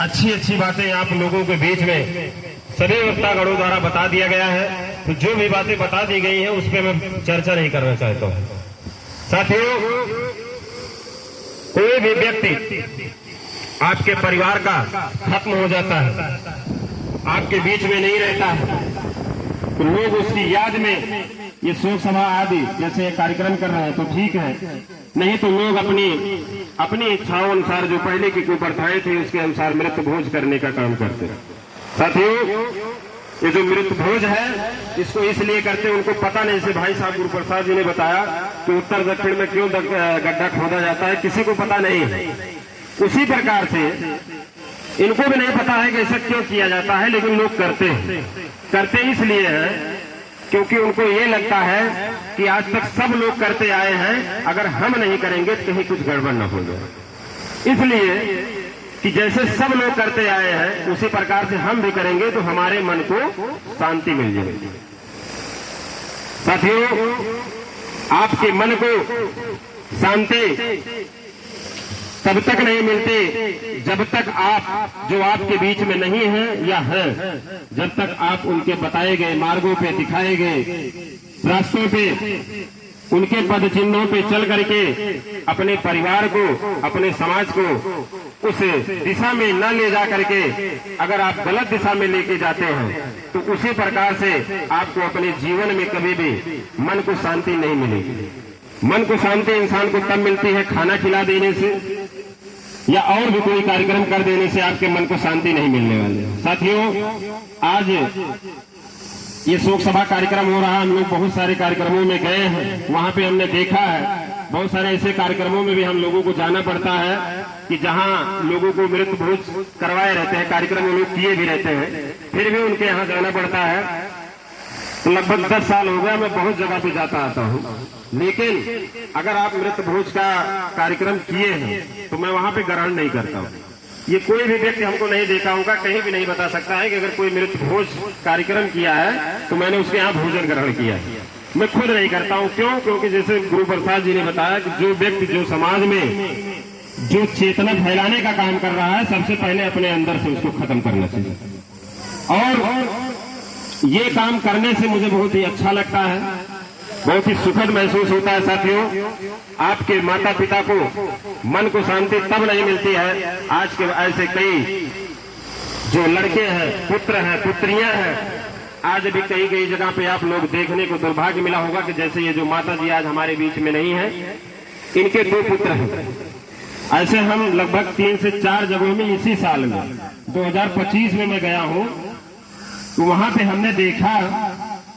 अच्छी अच्छी बातें आप लोगों के बीच में सभी वक्तागणों द्वारा बता दिया गया है। तो जो भी बातें बता दी गई हैं उस पर मैं चर्चा नहीं करना चाहता हूं। साथियों, कोई भी व्यक्ति आपके परिवार का खत्म हो जाता है, आपके बीच में नहीं रहता है, तो लोग उसकी याद में ये शोक सभा आदि जैसे कार्यक्रम कर रहे हैं तो ठीक है, नहीं तो लोग अपनी इच्छाओं अनुसार जो पहले की कुप्रथाएं थी उसके अनुसार मृत भोज करने का काम करते हैं। साथियों, ये जो मृत भोज है इसको इसलिए करते हैं, उनको पता नहीं। जैसे भाई साहब गुरु प्रसाद जी ने बताया कि उत्तर दक्षिण में क्यों गड्ढा खोदा जाता है, किसी को पता नहीं है। उसी प्रकार से इनको भी नहीं पता है कि ऐसा क्यों किया जाता है, लेकिन लोग करते इसलिए हैं क्योंकि उनको ये लगता है कि आज तक सब लोग करते आए हैं, अगर हम नहीं करेंगे तो कहीं कुछ गड़बड़ न हो जाए। इसलिए कि जैसे सब लोग करते आए हैं उसी प्रकार से हम भी करेंगे तो हमारे मन को शांति मिल जाएगी। साथियों, आपके मन को शांति तब तक नहीं मिलती जब तक आप जो आपके बीच में नहीं है या है, जब तक आप उनके बताए गए मार्गों पे, दिखाए गए रास्तों पे, उनके पद चिन्हों पे चल करके अपने परिवार को, अपने समाज को उस दिशा में न ले जा करके अगर आप गलत दिशा में लेके जाते हैं तो उसी प्रकार से आपको अपने जीवन में कभी भी मन को शांति नहीं मिलेगी। मन को शांति इंसान को तब मिलती है खाना खिला देने से या और भी कोई कार्यक्रम कर देने से आपके मन को शांति नहीं मिलने वाली। साथियों, आज ये शोक सभा कार्यक्रम हो रहा है, हम लोग बहुत सारे कार्यक्रमों में गए हैं, वहां पे हमने देखा है बहुत सारे ऐसे कार्यक्रमों में भी हम लोगों को जाना पड़ता है कि जहां लोगों को मृत भोज करवाए रहते हैं, कार्यक्रम वो लोग किए भी रहते हैं, फिर भी उनके यहाँ जाना पड़ता है। तो लगभग 10 साल हो गया मैं बहुत जगह पे जाता आता हूँ, लेकिन अगर आप मृत भोज का कार्यक्रम किए हैं तो मैं वहां पे ग्रहण नहीं करता हूँ। ये कोई भी व्यक्ति हमको नहीं देखा होगा, कहीं भी नहीं बता सकता है कि अगर कोई मृत भोज कार्यक्रम किया है तो मैंने उसके यहाँ भोजन ग्रहण किया है। मैं खुद नहीं करता हूँ। क्यों? क्योंकि जैसे गुरु प्रसाद जी ने बताया कि जो व्यक्ति जो समाज में जो चेतना फैलाने का काम कर रहा है, सबसे पहले अपने अंदर से उसको खत्म करना चाहिए। और ये काम करने से मुझे बहुत ही अच्छा लगता है, बहुत ही सुखद महसूस होता है। साथियों, आपके माता पिता को मन को शांति तब नहीं मिलती है। आज के ऐसे कई जो लड़के हैं, पुत्र हैं, पुत्रियां हैं, आज भी कई जगह पे आप लोग देखने को दुर्भाग्य मिला होगा कि जैसे ये जो माता जी आज हमारे बीच में नहीं है, इनके 2 पुत्र हैं। ऐसे हम लगभग 3 से 4 जगहों में इसी साल में 2025 में मैं गया हूं, तो वहां पे हमने देखा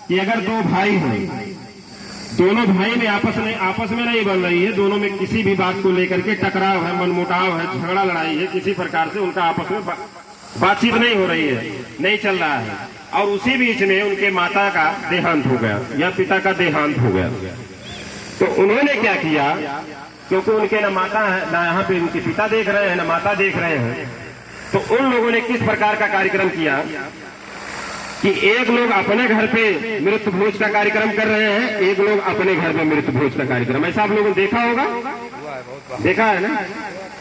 कि अगर 2 भाई हैं, दोनों भाई में आपस में नहीं बन रही है, दोनों में किसी भी बात को लेकर के टकराव है, मनमुटाव है, झगड़ा लड़ाई है, किसी प्रकार से उनका आपस में बातचीत नहीं हो रही है, नहीं चल रहा है, और उसी बीच में उनके माता का देहांत हो गया या पिता का देहांत हो गया। तो उन्होंने क्या किया, क्योंकि उनके न माता है, ना यहाँ पे उनके पिता देख रहे हैं, ना माता देख रहे हैं, तो उन लोगों ने किस प्रकार का कार्यक्रम किया कि एक लोग अपने घर पे मृत भोज का कार्यक्रम कर रहे हैं, एक लोग अपने घर में मृत भोज का कार्यक्रम। ऐसा आप लोगों ने देखा होगा, देखा है ना,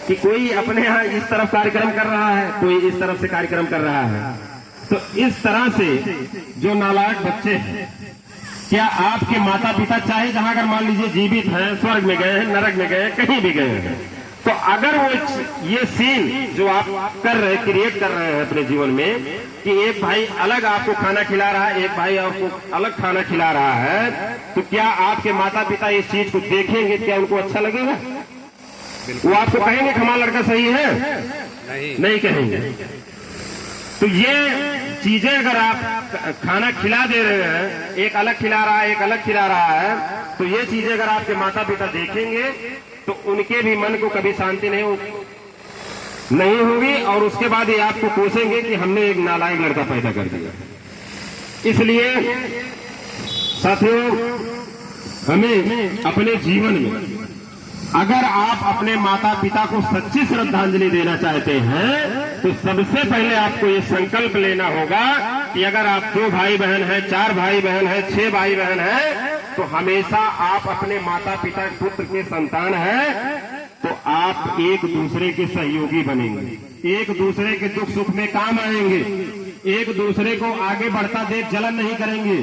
कि कोई अपने यहाँ इस तरफ कार्यक्रम कर रहा है, कोई इस तरफ से कार्यक्रम कर रहा है। तो इस तरह से जो नालायक बच्चे हैं, क्या आपके माता पिता चाहे जहां अगर मान लीजिए जीवित हैं, स्वर्ग में गए हैं, नरक में गए हैं, कहीं भी गए हैं, तो अगर वो ये सीन जो आप कर रहे हैं, क्रिएट कर रहे हैं अपने जीवन में कि एक भाई अलग आपको खाना खिला रहा है, एक भाई आपको अलग खाना खिला रहा है, तो क्या आपके माता पिता इस चीज को देखेंगे? क्या उनको अच्छा लगेगा? वो आपको कहेंगे कि हमारा लड़का सही है? नहीं कहेंगे। तो ये चीजें अगर आप खाना खिला दे रहे हैं, एक अलग खिला रहा है, एक अलग खिला रहा है, तो ये चीजें अगर आपके माता पिता देखेंगे तो उनके भी मन को कभी शांति नहीं होगी, और उसके बाद ये आपको कोसेंगे कि हमने एक नालायक लड़का पैदा कर दिया। इसलिए साथियों, हमें अपने जीवन में अगर आप अपने माता पिता को सच्ची श्रद्धांजलि देना चाहते हैं तो सबसे पहले आपको ये संकल्प लेना होगा कि अगर आप 2 भाई बहन हैं, 4 भाई बहन हैं, 6 भाई बहन हैं, तो हमेशा आप अपने माता पिता पुत्र के संतान हैं, तो आप एक दूसरे के सहयोगी बनेंगे, एक दूसरे के दुख सुख में काम आएंगे, एक दूसरे को आगे बढ़ता देख जलन नहीं करेंगे।